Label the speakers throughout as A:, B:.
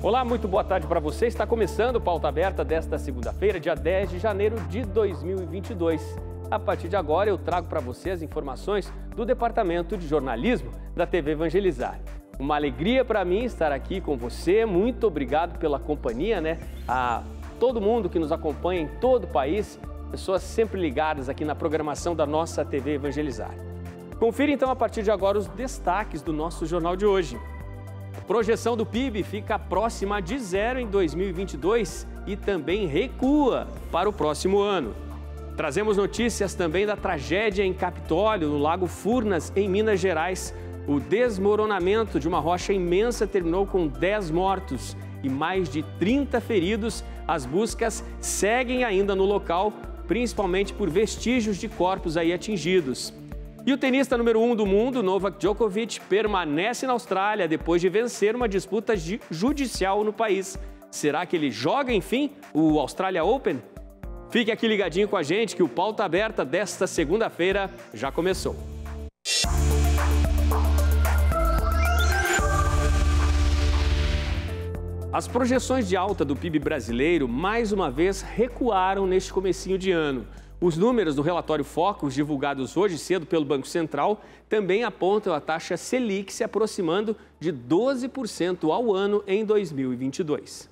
A: Olá, muito boa tarde para você. Está começando o Pauta Aberta desta segunda-feira, dia 10 de janeiro de 2022. A partir de agora eu trago para você as informações do Departamento de Jornalismo da TV Evangelizar. Uma alegria para mim estar aqui com você. Muito obrigado pela companhia, A todo mundo que nos acompanha em todo o país, pessoas sempre ligadas aqui na programação da nossa TV Evangelizar. Confira então a partir de agora os destaques do nosso jornal de hoje. Projeção do PIB fica próxima de zero em 2022 e também recua para o próximo ano. Trazemos notícias também da tragédia em Capitólio, no Lago Furnas, em Minas Gerais. O desmoronamento de uma rocha imensa terminou com 10 mortos e mais de 30 feridos. As buscas seguem ainda no local, principalmente por vestígios de corpos aí atingidos. E o tenista número 1 do mundo, Novak Djokovic, permanece na Austrália depois de vencer uma disputa judicial no país. Será que ele joga, enfim, o Australia Open? Fique aqui ligadinho com a gente que o Pauta Aberta desta segunda-feira já começou. As projeções de alta do PIB brasileiro, mais uma vez, recuaram neste comecinho de ano. Os números do relatório Focus, divulgados hoje cedo pelo Banco Central, também apontam a taxa Selic se aproximando de 12% ao ano em 2022.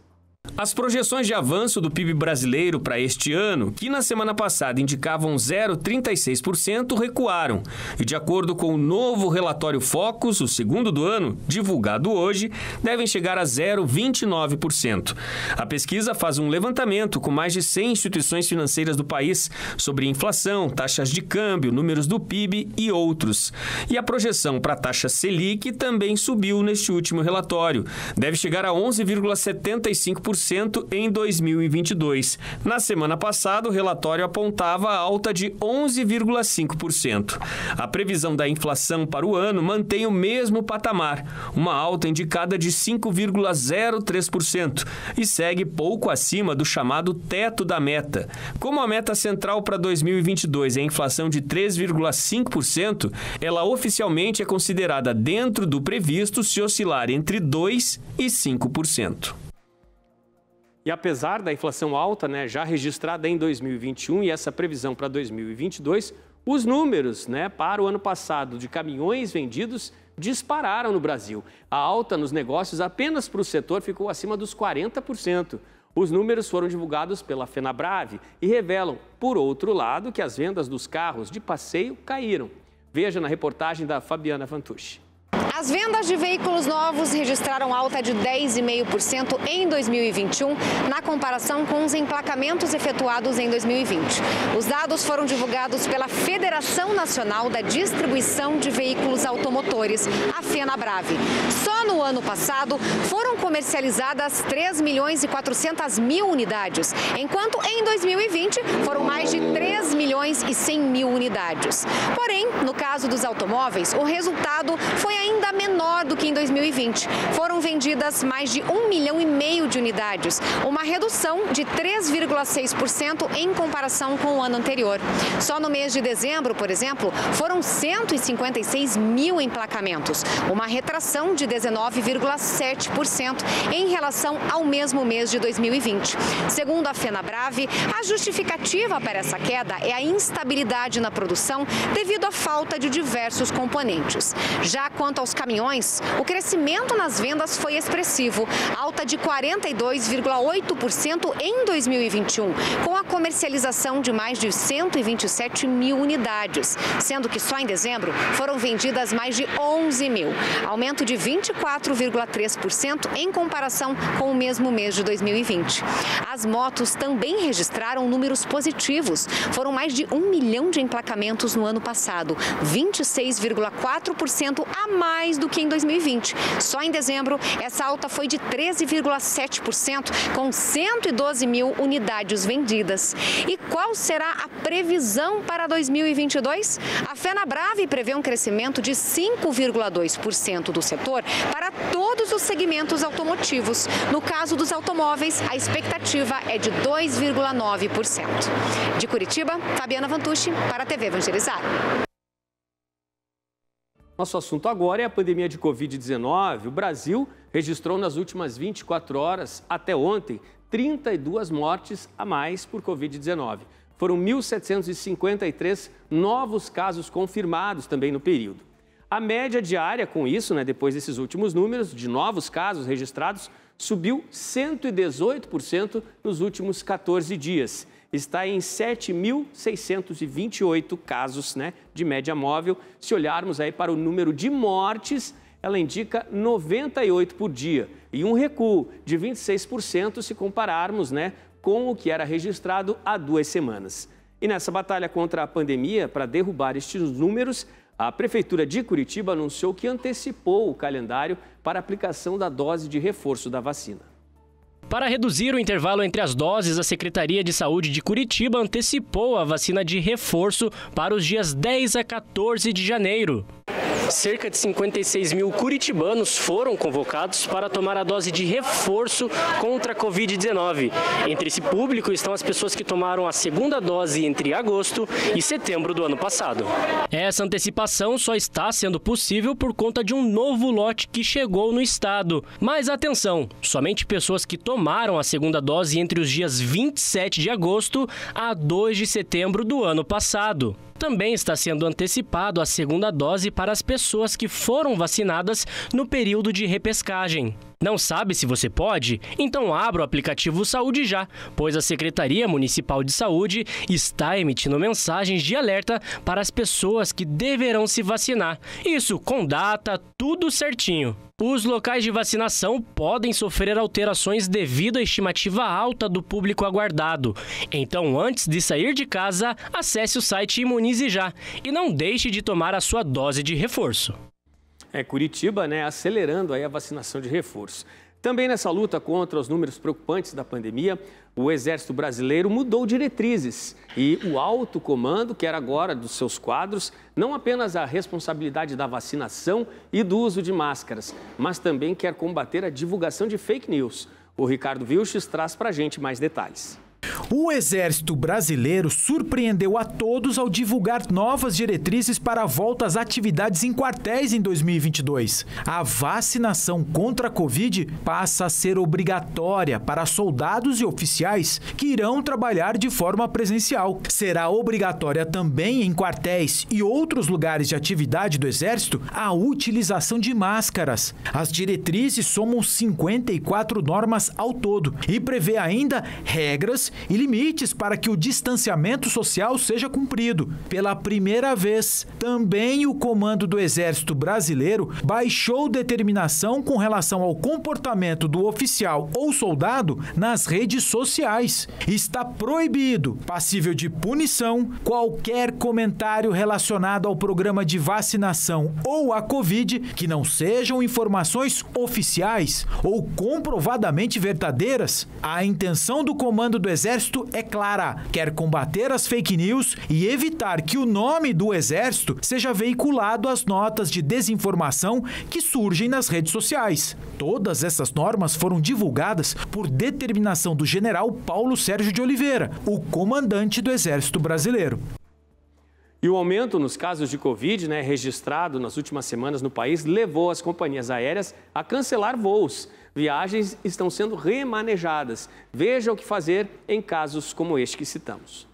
A: As projeções de avanço do PIB brasileiro para este ano, que na semana passada indicavam 0,36%, recuaram. E de acordo com o novo relatório Focus, o segundo do ano, divulgado hoje, devem chegar a 0,29%. A pesquisa faz um levantamento com mais de 100 instituições financeiras do país sobre inflação, taxas de câmbio, números do PIB e outros. E a projeção para a taxa Selic também subiu neste último relatório. Deve chegar a 11,75% em 2022. Na semana passada, o relatório apontava a alta de 11,5%. A previsão da inflação para o ano mantém o mesmo patamar, uma alta indicada de 5,03% e segue pouco acima do chamado teto da meta. Como a meta central para 2022 é a inflação de 3,5%, ela oficialmente é considerada dentro do previsto se oscilar entre 2% e 5%. E apesar da inflação alta, já registrada em 2021 e essa previsão para 2022, os números, para o ano passado de caminhões vendidos dispararam no Brasil. A alta nos negócios apenas para o setor ficou acima dos 40%. Os números foram divulgados pela Fenabrave e revelam, por outro lado, que as vendas dos carros de passeio caíram. Veja na reportagem da Fabiana Fantucci.
B: As vendas de veículos novos registraram alta de 10,5% em 2021, na comparação com os emplacamentos efetuados em 2020. Os dados foram divulgados pela Federação Nacional da Distribuição de Veículos Automotores, a Fenabrave. Só no ano passado foram comercializadas 3.400.000 unidades, enquanto em 2020 foram mais de 3.100.000 unidades. Porém, no caso dos automóveis, o resultado foi ainda menor do que em 2020. Foram vendidas mais de 1,5 milhão de unidades, uma redução de 3,6% em comparação com o ano anterior. Só no mês de dezembro, por exemplo, foram 156 mil emplacamentos, uma retração de 19,7% em relação ao mesmo mês de 2020. Segundo a Fenabrave, a justificativa para essa queda é a instabilidade na produção devido à falta de diversos componentes. Já quanto aos caminhões, o crescimento nas vendas foi expressivo, alta de 42,8% em 2021, com a comercialização de mais de 127 mil unidades, sendo que só em dezembro foram vendidas mais de 11 mil, aumento de 24,3% em comparação com o mesmo mês de 2020. As motos também registraram números positivos, foram mais de 1 milhão de emplacamentos no ano passado, 26,4% a mais do que em 2020. Só em dezembro, essa alta foi de 13,7%, com 112 mil unidades vendidas. E qual será a previsão para 2022? A Fenabrave prevê um crescimento de 5,2% do setor para todos os segmentos automotivos. No caso dos automóveis, a expectativa é de 2,9%. De Curitiba, Fabiana Fantucci, para a TV Evangelizar.
A: Nosso assunto agora é a pandemia de Covid-19. O Brasil registrou nas últimas 24 horas, até ontem, 32 mortes a mais por Covid-19. Foram 1.753 novos casos confirmados também no período. A média diária com isso, depois desses últimos números, de novos casos registrados, subiu 118% nos últimos 14 dias. Está em 7.628 casos de média móvel. Se olharmos aí para o número de mortes, ela indica 98 por dia e um recuo de 26% se compararmos com o que era registrado há 2 semanas. E nessa batalha contra a pandemia, para derrubar estes números, a Prefeitura de Curitiba anunciou que antecipou o calendário para a aplicação da dose de reforço da vacina.
C: Para reduzir o intervalo entre as doses, a Secretaria de Saúde de Curitiba antecipou a vacina de reforço para os dias 10 a 14 de janeiro. Cerca de 56 mil curitibanos foram convocados para tomar a dose de reforço contra a Covid-19. Entre esse público estão as pessoas que tomaram a segunda dose entre agosto e setembro do ano passado. Essa antecipação só está sendo possível por conta de um novo lote que chegou no estado. Mas atenção, somente pessoas que tomaram a segunda dose entre os dias 27 de agosto a 2 de setembro do ano passado. Também está sendo antecipado a segunda dose para as pessoas que foram vacinadas no período de repescagem. Não sabe se você pode? Então abra o aplicativo Saúde Já, pois a Secretaria Municipal de Saúde está emitindo mensagens de alerta para as pessoas que deverão se vacinar. Isso com data, tudo certinho. Os locais de vacinação podem sofrer alterações devido à estimativa alta do público aguardado. Então, antes de sair de casa, acesse o site Imunize Já e não deixe de tomar a sua dose de reforço.
A: Curitiba, acelerando aí a vacinação de reforço. Também nessa luta contra os números preocupantes da pandemia, o Exército Brasileiro mudou diretrizes e o alto comando quer agora dos seus quadros não apenas a responsabilidade da vacinação e do uso de máscaras, mas também quer combater a divulgação de fake news. O Ricardo Vilches traz para a gente mais detalhes.
D: O Exército Brasileiro surpreendeu a todos ao divulgar novas diretrizes para a volta às atividades em quartéis em 2022. A vacinação contra a Covid passa a ser obrigatória para soldados e oficiais que irão trabalhar de forma presencial. Será obrigatória também em quartéis e outros lugares de atividade do Exército a utilização de máscaras. As diretrizes somam 54 normas ao todo e prevê ainda regras e limites para que o distanciamento social seja cumprido. Pela primeira vez, também o comando do Exército Brasileiro baixou determinação com relação ao comportamento do oficial ou soldado nas redes sociais. Está proibido, passível de punição, qualquer comentário relacionado ao programa de vacinação ou à Covid que não sejam informações oficiais ou comprovadamente verdadeiras. A intenção do comando do Exército é clara, quer combater as fake news e evitar que o nome do Exército seja veiculado às notas de desinformação que surgem nas redes sociais. Todas essas normas foram divulgadas por determinação do general Paulo Sérgio de Oliveira, o comandante do Exército Brasileiro.
A: E o aumento nos casos de Covid, registrado nas últimas semanas no país, levou as companhias aéreas a cancelar voos. Viagens estão sendo remanejadas. Veja o que fazer em casos como este que citamos.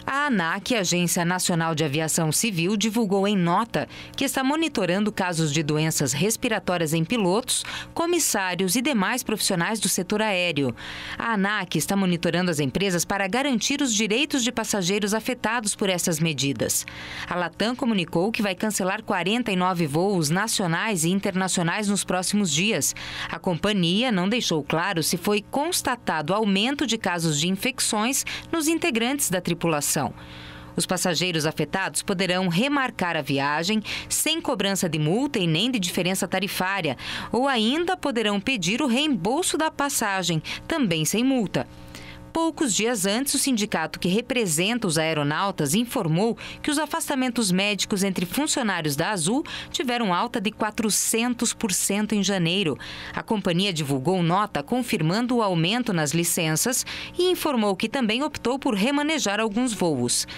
E: A ANAC, Agência Nacional de Aviação Civil, divulgou em nota que está monitorando casos de doenças respiratórias em pilotos, comissários e demais profissionais do setor aéreo. A ANAC está monitorando as empresas para garantir os direitos de passageiros afetados por essas medidas. A Latam comunicou que vai cancelar 49 voos nacionais e internacionais nos próximos dias. A companhia não deixou claro se foi constatado aumento de casos de infecções nos integrantes da tripulação. Os passageiros afetados poderão remarcar a viagem sem cobrança de multa e nem de diferença tarifária, ou ainda poderão pedir o reembolso da passagem, também sem multa. Poucos dias antes, o sindicato que representa os aeronautas informou que os afastamentos médicos entre funcionários da Azul tiveram alta de 400% em janeiro. A companhia divulgou nota confirmando o aumento nas licenças e informou que também optou por remanejar alguns voos.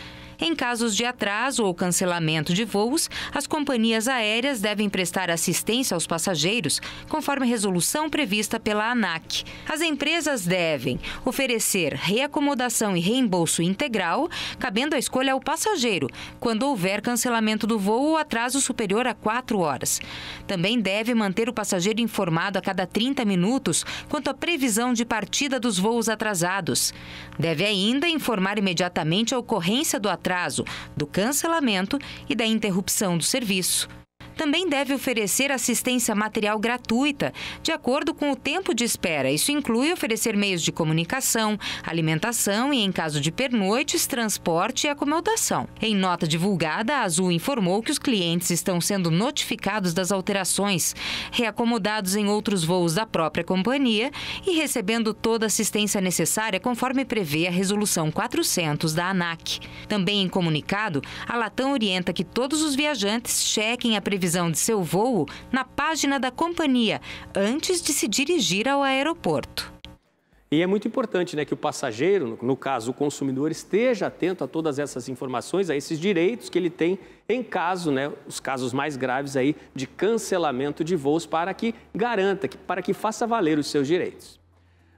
E: Em casos de atraso ou cancelamento de voos, as companhias aéreas devem prestar assistência aos passageiros, conforme a resolução prevista pela ANAC. As empresas devem oferecer reacomodação e reembolso integral, cabendo a escolha ao passageiro, quando houver cancelamento do voo ou atraso superior a 4 horas. Também deve manter o passageiro informado a cada 30 minutos quanto à previsão de partida dos voos atrasados. Deve ainda informar imediatamente a ocorrência do atraso, do cancelamento e da interrupção do serviço. Também deve oferecer assistência material gratuita, de acordo com o tempo de espera. Isso inclui oferecer meios de comunicação, alimentação e, em caso de pernoites, transporte e acomodação. Em nota divulgada, a Azul informou que os clientes estão sendo notificados das alterações, reacomodados em outros voos da própria companhia e recebendo toda a assistência necessária conforme prevê a Resolução 400 da ANAC. Também em comunicado, a Latam orienta que todos os viajantes chequem a previsão de seu voo na página da companhia antes de se dirigir ao aeroporto.
A: E é muito importante, né, que o passageiro, no caso o consumidor, esteja atento a todas essas informações, a esses direitos que ele tem em caso, né, os casos mais graves aí de cancelamento de voos, para que garanta, para que faça valer os seus direitos.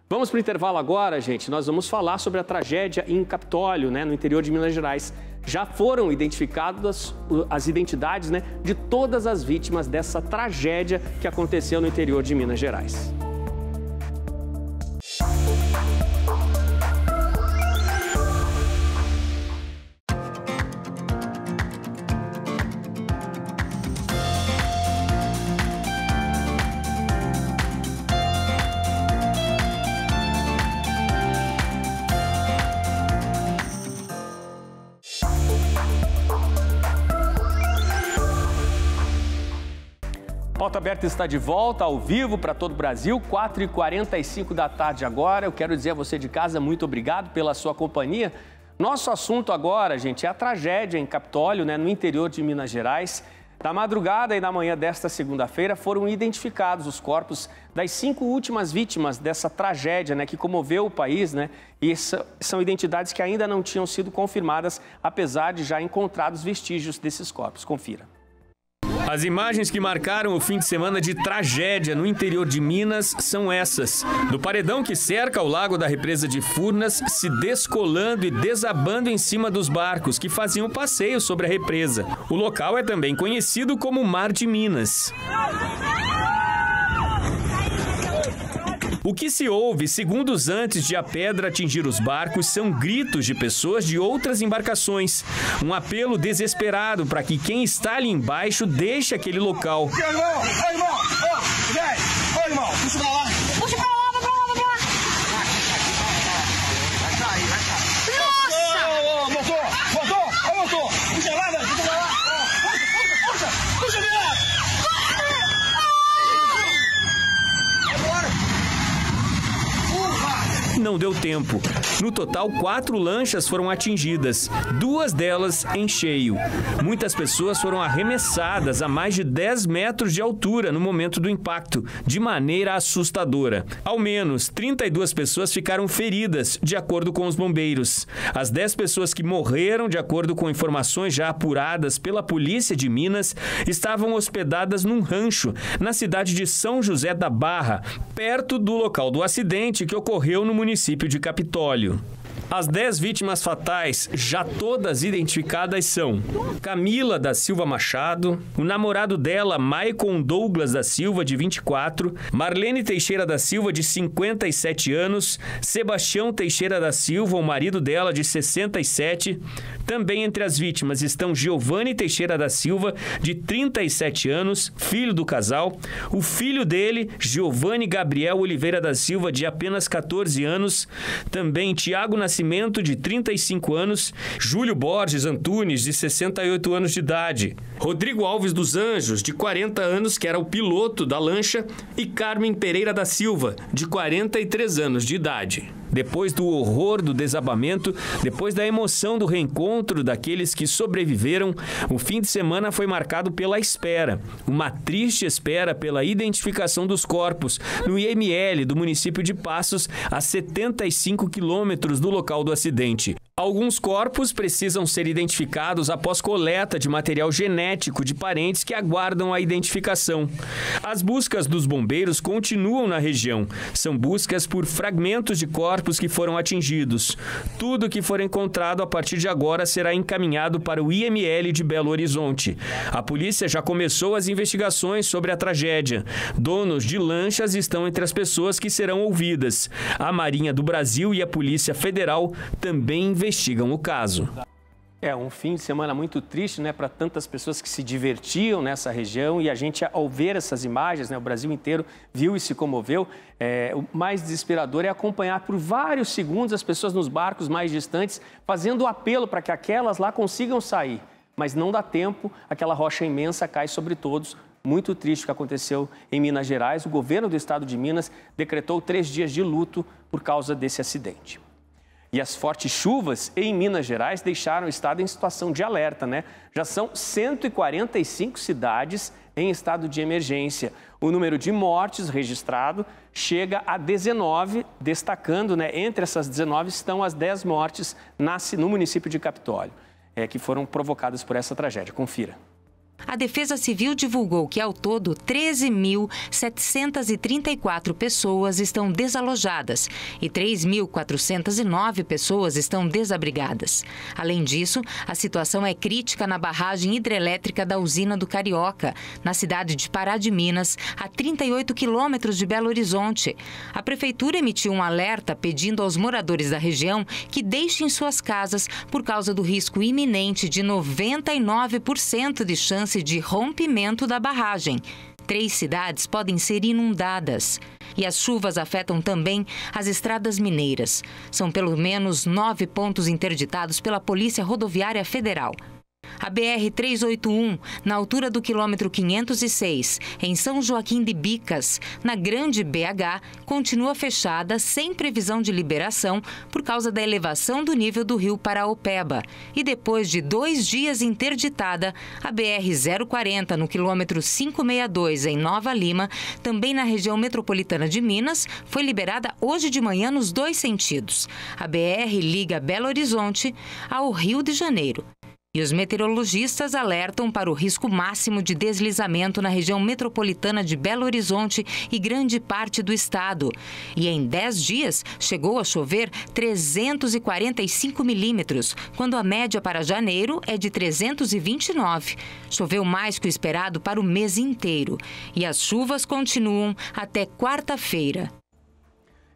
A: Vamos para o intervalo agora, gente. Nós vamos falar sobre a tragédia em Capitólio, né, no interior de Minas Gerais. Já foram identificadas as identidades, né, de todas as vítimas dessa tragédia que aconteceu no interior de Minas Gerais. Pauta Aberta está de volta, ao vivo, para todo o Brasil, 4h45 da tarde agora. Eu quero dizer a você de casa, muito obrigado pela sua companhia. Nosso assunto agora, gente, é a tragédia em Capitólio, né, no interior de Minas Gerais. Na madrugada e na manhã desta segunda-feira foram identificados os corpos das 5 últimas vítimas dessa tragédia, né, que comoveu o país, né? E são identidades que ainda não tinham sido confirmadas, apesar de já encontrados vestígios desses corpos. Confira. As imagens que marcaram o fim de semana de tragédia no interior de Minas são essas. Do paredão que cerca o lago da represa de Furnas, se descolando e desabando em cima dos barcos que faziam o passeio sobre a represa. O local é também conhecido como Mar de Minas. O que se ouve segundos antes de a pedra atingir os barcos são gritos de pessoas de outras embarcações. Um apelo desesperado para que quem está ali embaixo deixe aquele local. Não deu tempo. No total, 4 lanchas foram atingidas, 2 delas em cheio. Muitas pessoas foram arremessadas a mais de 10 metros de altura no momento do impacto, de maneira assustadora. Ao menos 32 pessoas ficaram feridas, de acordo com os bombeiros. As 10 pessoas que morreram, de acordo com informações já apuradas pela Polícia de Minas, estavam hospedadas num rancho, na cidade de São José da Barra, perto do local do acidente que ocorreu no município de Capitólio. As 10 vítimas fatais, já todas identificadas, são Camila da Silva Machado, o namorado dela, Maicon Douglas da Silva, de 24, Marlene Teixeira da Silva, de 57 anos, Sebastião Teixeira da Silva, o marido dela, de 67. Também entre as vítimas estão Giovanni Teixeira da Silva, de 37 anos, filho do casal, o filho dele, Giovanni Gabriel Oliveira da Silva, de apenas 14 anos, também Tiago Nascimento, de 35 anos, Júlio Borges Antunes, de 68 anos de idade, Rodrigo Alves dos Anjos, de 40 anos, que era o piloto da lancha, e Carmen Pereira da Silva, de 43 anos de idade. Depois do horror do desabamento, depois da emoção do reencontro daqueles que sobreviveram, o fim de semana foi marcado pela espera. Uma triste espera pela identificação dos corpos no IML do município de Passos, a 75 quilômetros do local do acidente. Alguns corpos precisam ser identificados após coleta de material genético de parentes que aguardam a identificação. As buscas dos bombeiros continuam na região. São buscas por fragmentos de corpos que foram atingidos. Tudo que for encontrado a partir de agora será encaminhado para o IML de Belo Horizonte. A polícia já começou as investigações sobre a tragédia. Donos de lanchas estão entre as pessoas que serão ouvidas. A Marinha do Brasil e a Polícia Federal também investigam o caso. É um fim de semana muito triste, né, para tantas pessoas que se divertiam nessa região, e a gente, ao ver essas imagens, né, o Brasil inteiro viu e se comoveu. O mais desesperador é acompanhar por vários segundos as pessoas nos barcos mais distantes fazendo o apelo para que aquelas lá consigam sair, mas não dá tempo, aquela rocha imensa cai sobre todos. Muito triste o que aconteceu em Minas Gerais. O governo do estado de Minas decretou 3 dias de luto por causa desse acidente. E as fortes chuvas em Minas Gerais deixaram o estado em situação de alerta, né? Já são 145 cidades em estado de emergência. O número de mortes registrado chega a 19, destacando, né? Entre essas 19 estão as 10 mortes no município de Capitólio, que foram provocadas por essa tragédia. Confira.
E: A Defesa Civil divulgou que, ao todo, 13.734 pessoas estão desalojadas e 3.409 pessoas estão desabrigadas. Além disso, a situação é crítica na barragem hidrelétrica da usina do Carioca, na cidade de Pará de Minas, a 38 quilômetros de Belo Horizonte. A Prefeitura emitiu um alerta pedindo aos moradores da região que deixem suas casas por causa do risco iminente de 99% de chance de rompimento da barragem. 3 cidades podem ser inundadas. E as chuvas afetam também as estradas mineiras. São pelo menos 9 pontos interditados pela Polícia Rodoviária Federal. A BR-381, na altura do quilômetro 506, em São Joaquim de Bicas, na Grande BH, continua fechada sem previsão de liberação por causa da elevação do nível do rio Paraopeba. E depois de 2 dias interditada, a BR-040, no quilômetro 562, em Nova Lima, também na região metropolitana de Minas, foi liberada hoje de manhã nos 2 sentidos. A BR liga Belo Horizonte ao Rio de Janeiro. E os meteorologistas alertam para o risco máximo de deslizamento na região metropolitana de Belo Horizonte e grande parte do estado. E em 10 dias chegou a chover 345 milímetros, quando a média para janeiro é de 329. Choveu mais que o esperado para o mês inteiro. E as chuvas continuam até quarta-feira.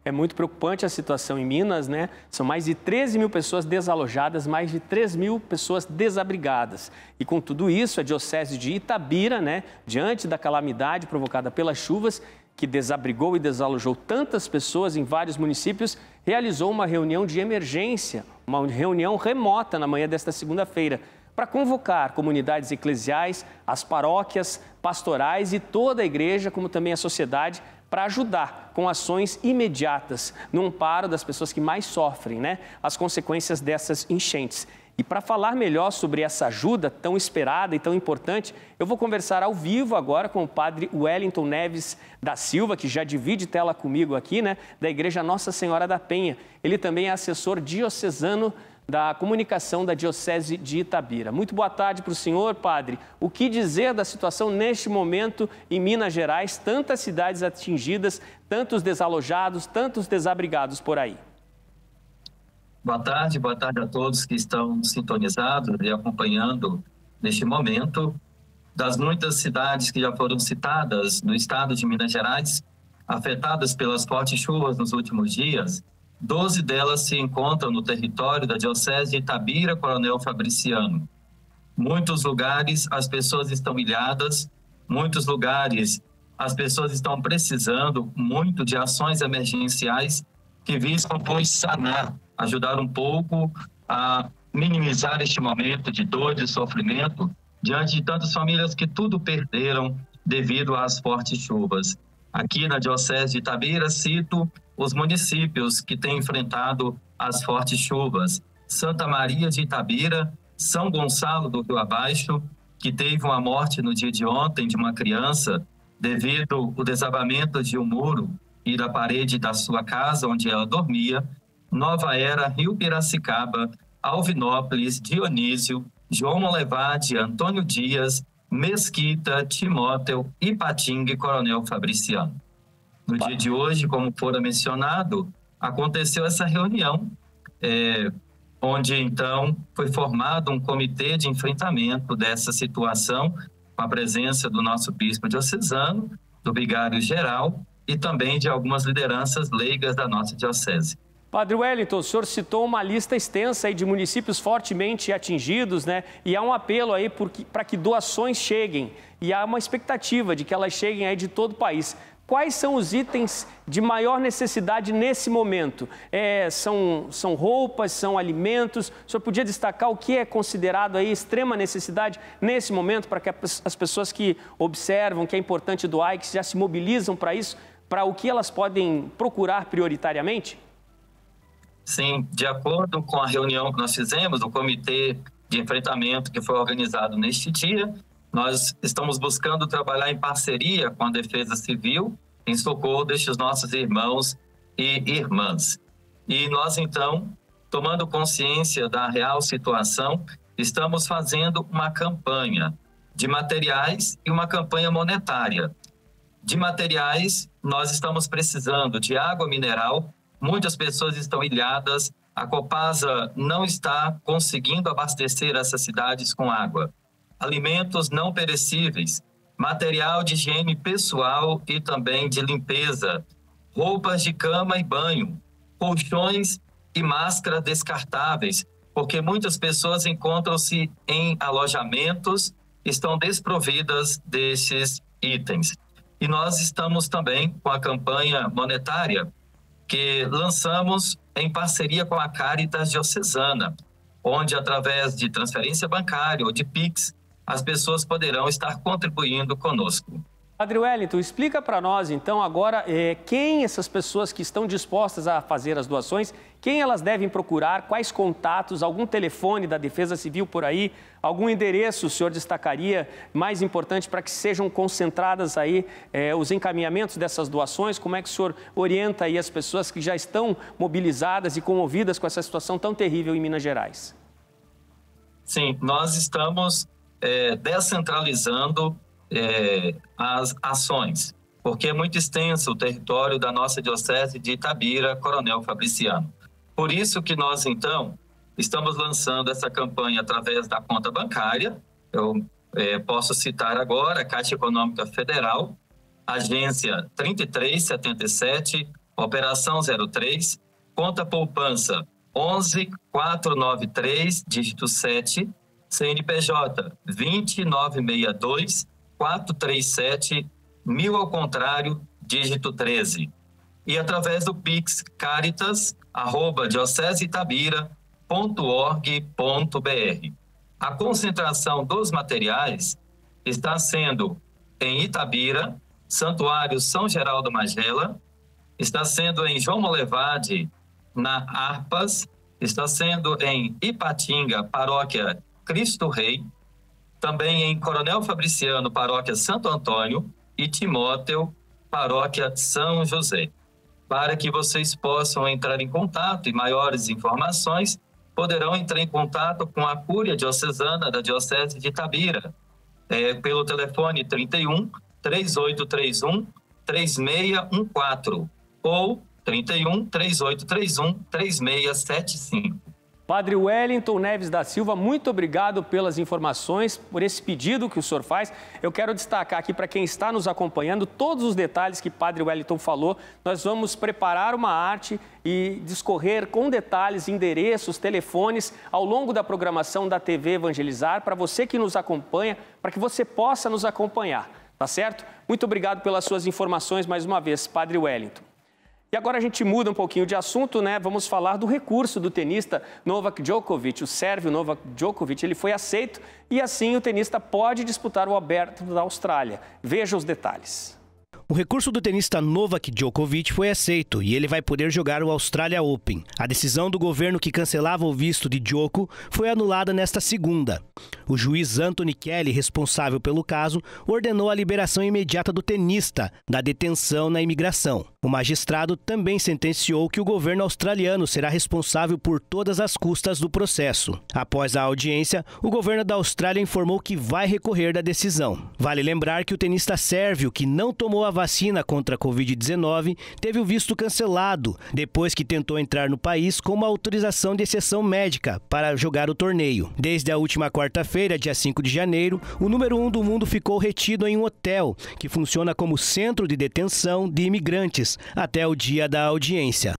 A: É muito preocupante a situação em Minas, né? São mais de 13 mil pessoas desalojadas, mais de 3 mil pessoas desabrigadas. E com tudo isso, a Diocese de Itabira, né, diante da calamidade provocada pelas chuvas, que desabrigou e desalojou tantas pessoas em vários municípios, realizou uma reunião de emergência, uma reunião remota na manhã desta segunda-feira, para convocar comunidades eclesiais, as paróquias, pastorais e toda a igreja, como também a sociedade, para ajudar com ações imediatas no amparo das pessoas que mais sofrem, né, as consequências dessas enchentes. E para falar melhor sobre essa ajuda tão esperada e tão importante, eu vou conversar ao vivo agora com o padre Wellington Neves da Silva, que já divide tela comigo aqui, né, da Igreja Nossa Senhora da Penha. Ele também é assessor diocesano da comunicação da Diocese de Itabira. Muito boa tarde para o senhor, padre. O que dizer da situação neste momento em Minas Gerais? Tantas cidades atingidas, tantos desalojados, tantos desabrigados por aí.
F: Boa tarde a todos que estão sintonizados e acompanhando neste momento. Das muitas cidades que já foram citadas no estado de Minas Gerais, afetadas pelas fortes chuvas nos últimos dias, 12 delas se encontram no território da Diocese de Itabira, Coronel Fabriciano. Muitos lugares as pessoas estão ilhadas, muitos lugares as pessoas estão precisando muito de ações emergenciais que visam, pois, sanar, ajudar um pouco a minimizar este momento de dor, de sofrimento, diante de tantas famílias que tudo perderam devido às fortes chuvas. Aqui na Diocese de Itabira, cito os municípios que têm enfrentado as fortes chuvas: Santa Maria de Itabira, São Gonçalo do Rio Abaixo, que teve uma morte no dia de ontem de uma criança devido ao desabamento de um muro e da parede da sua casa onde ela dormia; Nova Era, Rio Piracicaba, Alvinópolis, Dionísio, João Molevade, Antônio Dias, Mesquita, Timóteo, Ipatinga e Coronel Fabriciano. No dia de hoje, como fora mencionado, aconteceu essa reunião, onde então foi formado um comitê de enfrentamento dessa situação, com a presença do nosso bispo diocesano, do vigário-geral e também de algumas lideranças leigas da nossa diocese.
A: Padre Wellington, o senhor citou uma lista extensa aí de municípios fortemente atingidos, né? E há um apelo aí para que doações cheguem, e há uma expectativa de que elas cheguem aí de todo o país. Quais são os itens de maior necessidade nesse momento? São roupas, são alimentos? O senhor podia destacar o que é considerado aí extrema necessidade nesse momento para que as pessoas que observam que é importante doar e que já se mobilizam para isso, para o que elas podem procurar prioritariamente?
F: Sim, de acordo com a reunião que nós fizemos, o comitê de enfrentamento que foi organizado neste dia, nós estamos buscando trabalhar em parceria com a Defesa Civil em socorro destes nossos irmãos e irmãs. E nós, então, tomando consciência da real situação, estamos fazendo uma campanha de materiais e uma campanha monetária. De materiais, nós estamos precisando de água mineral. Muitas pessoas estão ilhadas, a Copasa não está conseguindo abastecer essas cidades com água. Alimentos não perecíveis, material de higiene pessoal e também de limpeza, roupas de cama e banho, colchões e máscaras descartáveis, porque muitas pessoas encontram-se em alojamentos, estão desprovidas desses itens. E nós estamos também com a campanha monetária, que lançamos em parceria com a Caritas Diocesana, onde através de transferência bancária ou de Pix, as pessoas poderão estar contribuindo conosco.
A: Padre Wellington, explica para nós então agora quem essas pessoas que estão dispostas a fazer as doações, quem elas devem procurar, quais contatos, algum telefone da Defesa Civil por aí, algum endereço o senhor destacaria mais importante para que sejam concentradas aí os encaminhamentos dessas doações? Como é que o senhor orienta aí as pessoas que já estão mobilizadas e comovidas com essa situação tão terrível em Minas Gerais?
F: Sim, nós estamos descentralizando as ações, porque é muito extenso o território da nossa diocese de Itabira, Coronel Fabriciano. Por isso que nós, então, estamos lançando essa campanha através da conta bancária. Eu posso citar agora a Caixa Econômica Federal, agência 3377, operação 03, conta poupança 11493, dígito 7, CNPJ 2962 437 1000 ao contrário, dígito 13. E através do Pix caritas@dioceseItabira.org.br. A concentração dos materiais está sendo em Itabira, Santuário São Geraldo Magela, está sendo em João Molevade, na Harpas, está sendo em Ipatinga, Paróquia Cristo Rei, também em Coronel Fabriciano, Paróquia Santo Antônio, e Timóteo, Paróquia São José. Para que vocês possam entrar em contato e maiores informações, poderão entrar em contato com a Cúria Diocesana da Diocese de Itabira, pelo telefone 31 3831 3614 ou 31 3831 3675.
A: Padre Wellington Neves da Silva, muito obrigado pelas informações, por esse pedido que o senhor faz. Eu quero destacar aqui para quem está nos acompanhando todos os detalhes que Padre Wellington falou. Nós vamos preparar uma arte e discorrer com detalhes, endereços, telefones ao longo da programação da TV Evangelizar, para você que nos acompanha, para que você possa nos acompanhar, tá certo? Muito obrigado pelas suas informações mais uma vez, Padre Wellington. E agora a gente muda um pouquinho de assunto, né? Vamos falar do recurso do tenista Novak Djokovic. O sérvio Novak Djokovic, ele foi aceito e assim o tenista pode disputar o Aberto da Austrália. Veja os detalhes.
G: O recurso do tenista Novak Djokovic foi aceito e ele vai poder jogar o Australia Open. A decisão do governo que cancelava o visto de Djoko foi anulada nesta segunda. O juiz Anthony Kelly, responsável pelo caso, ordenou a liberação imediata do tenista da detenção na imigração. O magistrado também sentenciou que o governo australiano será responsável por todas as custas do processo. Após a audiência, o governo da Austrália informou que vai recorrer da decisão. Vale lembrar que o tenista sérvio, que não tomou a vacina contra a Covid-19, teve o visto cancelado depois que tentou entrar no país com uma autorização de exceção médica para jogar o torneio. Desde a última quarta-feira, dia 5 de janeiro, o número 1 do mundo ficou retido em um hotel, que funciona como centro de detenção de imigrantes, até o dia da audiência.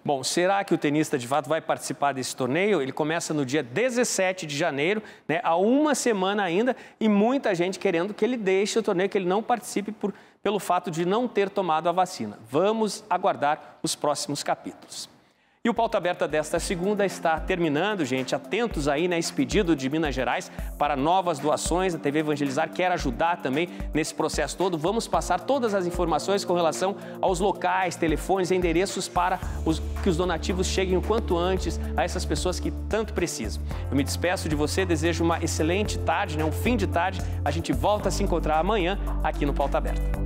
A: Bom, será que o tenista de fato vai participar desse torneio? Ele começa no dia 17 de janeiro, né, há uma semana ainda, e muita gente querendo que ele deixe o torneio, que ele não participe pelo fato de não ter tomado a vacina. Vamos aguardar os próximos capítulos. E o Pauta Aberta desta segunda está terminando, gente. Atentos aí nesse pedido de Minas Gerais para novas doações. A TV Evangelizar quer ajudar também nesse processo todo. Vamos passar todas as informações com relação aos locais, telefones, endereços para que os donativos cheguem o quanto antes a essas pessoas que tanto precisam. Eu me despeço de você, desejo uma excelente tarde, um fim de tarde. A gente volta a se encontrar amanhã aqui no Pauta Aberta.